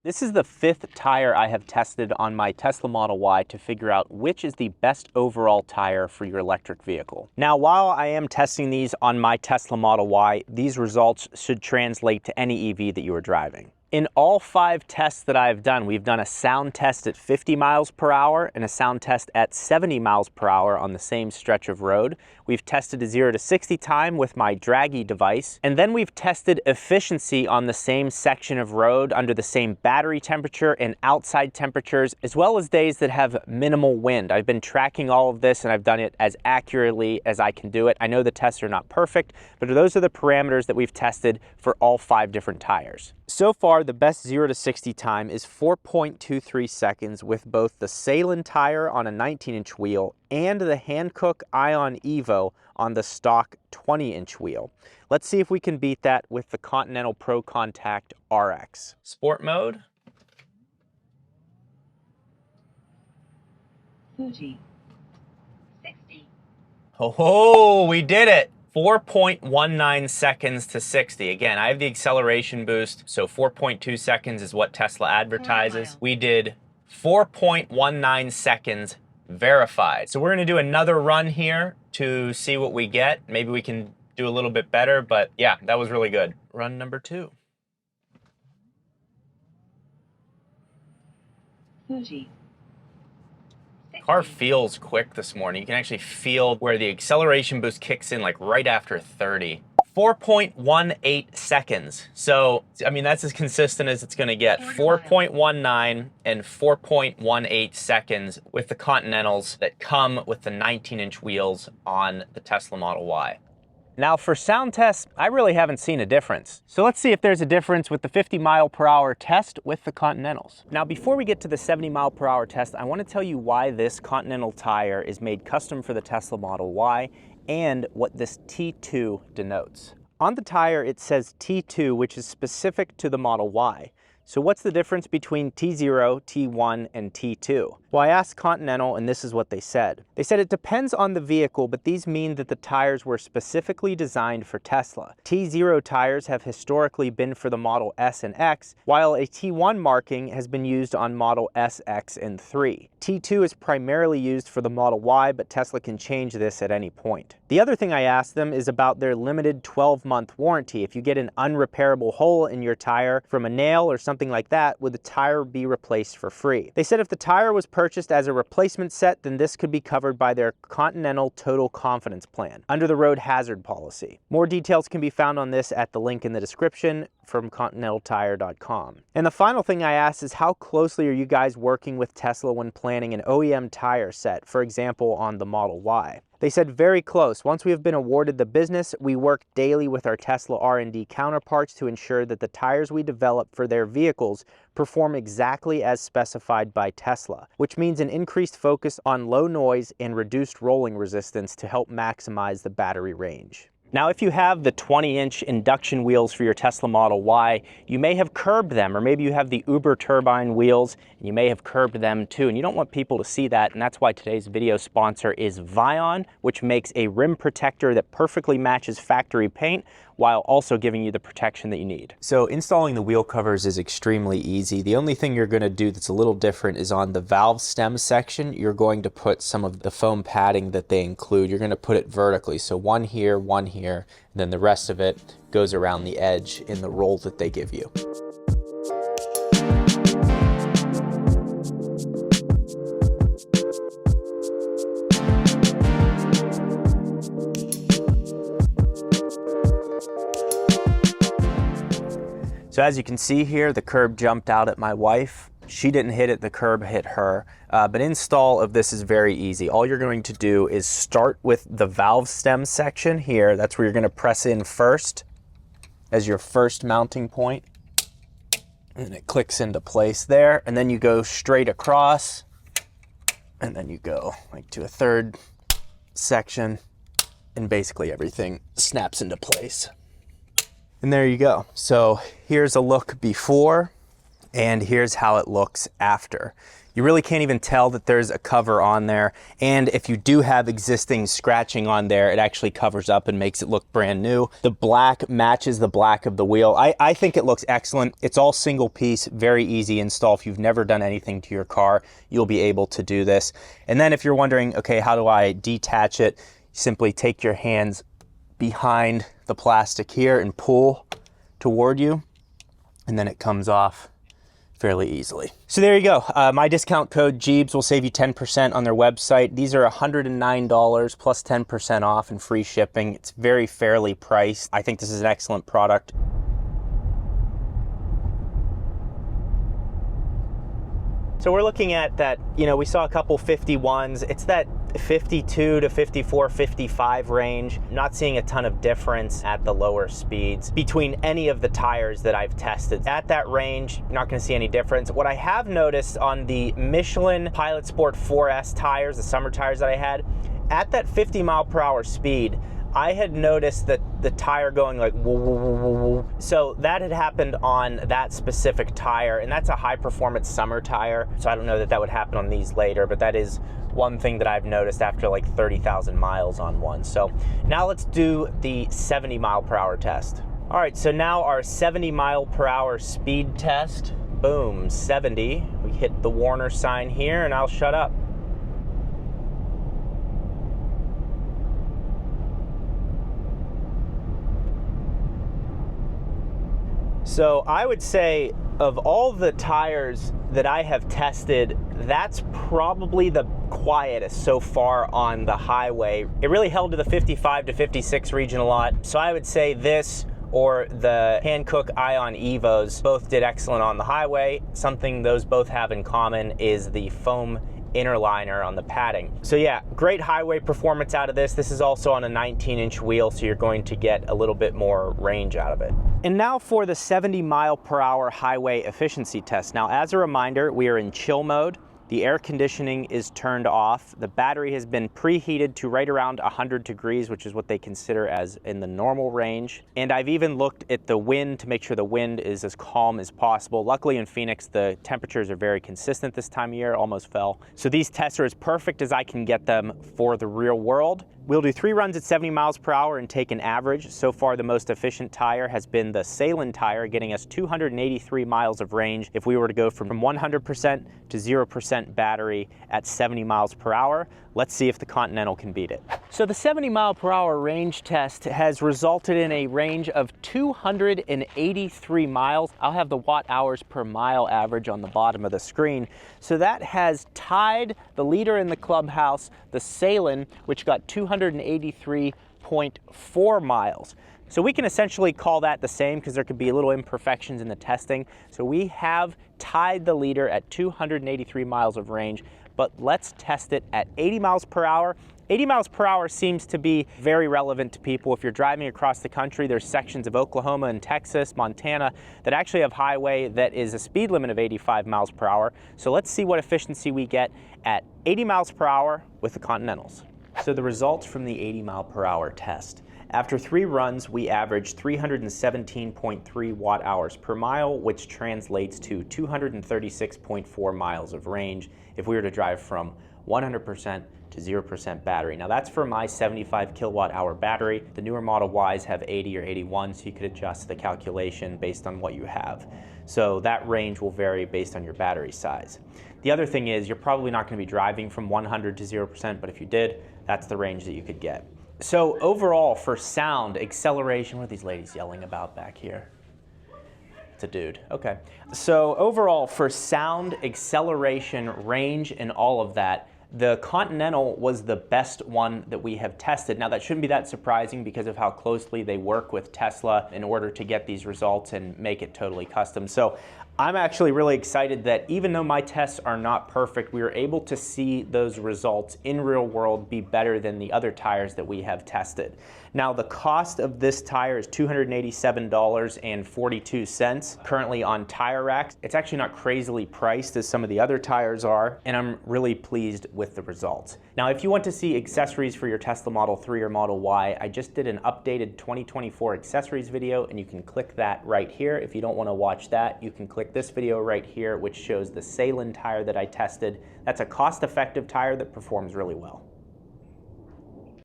This is the 5th tire I have tested on my Tesla Model Y to figure out which is the best overall tire for your electric vehicle. Now, while I am testing these on my Tesla Model Y, these results should translate to any EV that you are driving. In all 5 tests that I've done, we've done a sound test at 50 miles per hour and a sound test at 70 miles per hour on the same stretch of road. We've tested a 0 to 60 time with my Draggy device, and then we've tested efficiency on the same section of road under the same battery temperature and outside temperatures, as well as days that have minimal wind. I've been tracking all of this and I've done it as accurately as I can do it. I know the tests are not perfect, but those are the parameters that we've tested for all 5 different tires. So far, the best 0 to 60 time is 4.23 seconds with both the Salem tire on a 19-inch wheel and the Hankook Ion Evo on the stock 20-inch wheel. Let's see if we can beat that with the Continental Pro Contact RX. Sport mode. 30, 60. Oh, we did it! 4.19 seconds to 60. Again, I have the acceleration boost, so 4.2 seconds is what Tesla advertises. We did 4.19 seconds verified. So we're gonna do another run here to see what we get. Maybe we can do a little bit better, but yeah, that was really good. Run number 2. 30. Car feels quick this morning. You can actually feel where the acceleration boost kicks in like right after 30. 4.18 seconds. So, I mean, that's as consistent as it's gonna get. 4.19 and 4.18 seconds with the Continentals that come with the 19-inch wheels on the Tesla Model Y. Now for sound tests, I really haven't seen a difference. So let's see if there's a difference with the 50 mile per hour test with the Continentals. Now before we get to the 70 mile per hour test, I want to tell you why this Continental tire is made custom for the Tesla Model Y and what this T2 denotes. On the tire it says T2, which is specific to the Model Y. So what's the difference between T0, T1, and T2? Well, I asked Continental and this is what they said. They said it depends on the vehicle, but these mean that the tires were specifically designed for Tesla. T0 tires have historically been for the Model S and X, while a T1 marking has been used on Model S, X, and 3. T2 is primarily used for the Model Y, but Tesla can change this at any point. The other thing I asked them is about their limited 12-month warranty. If you get an unrepairable hole in your tire from a nail or something like that, would the tire be replaced for free? They said if the tire was purchased as a replacement set, then this could be covered by their Continental Total Confidence Plan under the road hazard policy. More details can be found on this at the link in the description from continentaltire.com. And the final thing I asked is how closely are you guys working with Tesla when planning an OEM tire set, for example on the Model Y? They said very close. Once we have been awarded the business, we work daily with our Tesla R&D counterparts to ensure that the tires we develop for their vehicles perform exactly as specified by Tesla, which means an increased focus on low noise and reduced rolling resistance to help maximize the battery range. Now, if you have the 20-inch induction wheels for your Tesla Model Y, you may have curbed them, or maybe you have the Uber turbine wheels, and you may have curbed them too, and you don't want people to see that, and that's why today's video sponsor is Vion, which makes a rim protector that perfectly matches factory paint, while also giving you the protection that you need. So installing the wheel covers is extremely easy. The only thing you're gonna do that's a little different is on the valve stem section, you're going to put some of the foam padding that they include. You're gonna put it vertically. So one here, and then the rest of it goes around the edge in the roll that they give you. So as you can see here, the curb jumped out at my wife. She didn't hit it, the curb hit her. But install of this is very easy. All you're going to do is start with the valve stem section here. That's where you're gonna press in first as your first mounting point. And it clicks into place there. And then you go straight across. And then you go like to a third section. And basically everything snaps into place. And there you go. So here's a look before And here's how it looks after. You really can't even tell that there's a cover on there. And if you do have existing scratching on there, it actually covers up and makes it look brand new. The black matches the black of the wheel. I think it looks excellent. It's all single piece, very easy install. If you've never done anything to your car, you'll be able to do this. And then if you're wondering, okay, how do I detach it? Simply take your hands behind the plastic here and pull toward you, and then it comes off fairly easily. So there you go. My discount code Gjeebs will save you 10% on their website. These are $109 plus 10% off and free shipping. It's very fairly priced. I think this is an excellent product. So we're looking at that, you know, we saw a couple 51s. It's that 52 to 54, 55 range. Not seeing a ton of difference at the lower speeds between any of the tires that I've tested. At that range, you're not gonna see any difference. What I have noticed on the Michelin Pilot Sport 4S tires, the summer tires that I had, at that 50 mile per hour speed, I had noticed that the tire going like woo, woo, woo, woo, woo. So that had happened on that specific tire, and that's a high performance summer tire. So I don't know that that would happen on these later, but that is one thing that I've noticed after like 30,000 miles on one. So now let's do the 70 mile per hour test. All right, so now our 70 mile per hour speed test. Boom, 70. We hit the warner sign here and I'll shut up. So I would say of all the tires that I have tested, that's probably the quietest so far on the highway. It really held to the 55 to 56 region a lot. So I would say this or the Hankook Ion Evos both did excellent on the highway. Something those both have in common is the foam inner liner on the padding. So yeah, great highway performance out of this. This is also on a 19-inch wheel, so you're going to get a little bit more range out of it. And now for the 70 mile per hour highway efficiency test. Now, as a reminder, we are in chill mode. The air conditioning is turned off. The battery has been preheated to right around 100 degrees, which is what they consider as in the normal range. And I've even looked at the wind to make sure the wind is as calm as possible. Luckily in Phoenix, the temperatures are very consistent this time of year, almost fell. So these tests are as perfect as I can get them for the real world. We'll do 3 runs at 70 miles per hour and take an average. So far, the most efficient tire has been the Salem tire, getting us 283 miles of range if we were to go from 100% to 0% battery at 70 miles per hour. Let's see if the Continental can beat it. So the 70 mile per hour range test has resulted in a range of 283 miles. I'll have the watt hours per mile average on the bottom of the screen. So that has tied the leader in the clubhouse, the Salem, which got 283.4 miles. So we can essentially call that the same because there could be little imperfections in the testing. So we have tied the leader at 283 miles of range, but let's test it at 80 miles per hour. 80 miles per hour seems to be very relevant to people. If you're driving across the country, there's sections of Oklahoma and Texas, Montana, that actually have highway that is a speed limit of 85 miles per hour. So let's see what efficiency we get at 80 miles per hour with the Continentals. So the results from the 80 mile per hour test. After 3 runs, we averaged 317.3 watt hours per mile, which translates to 236.4 miles of range if we were to drive from 100% to 0% battery. Now that's for my 75 kilowatt hour battery. The newer Model Ys have 80 or 81, so you could adjust the calculation based on what you have. So that range will vary based on your battery size. The other thing is you're probably not going to be driving from 100 to 0%, but if you did, that's the range that you could get. So overall, for sound, acceleration, what are these ladies yelling about back here? It's a dude, okay. So overall, for sound, acceleration, range, and all of that, the Continental was the best one that we have tested. Now that shouldn't be that surprising because of how closely they work with Tesla in order to get these results and make it totally custom. So I'm actually really excited that even though my tests are not perfect, we were able to see those results in real world be better than the other tires that we have tested. Now the cost of this tire is $287.42 currently on Tire Rack. It's actually not crazily priced as some of the other tires are, and I'm really pleased with the results. Now if you want to see accessories for your Tesla Model 3 or Model Y, I just did an updated 2024 accessories video, and you can click that right here. If you don't want to watch that, you can click this video right here, which shows the Salem tire that I tested. That's a cost-effective tire that performs really well.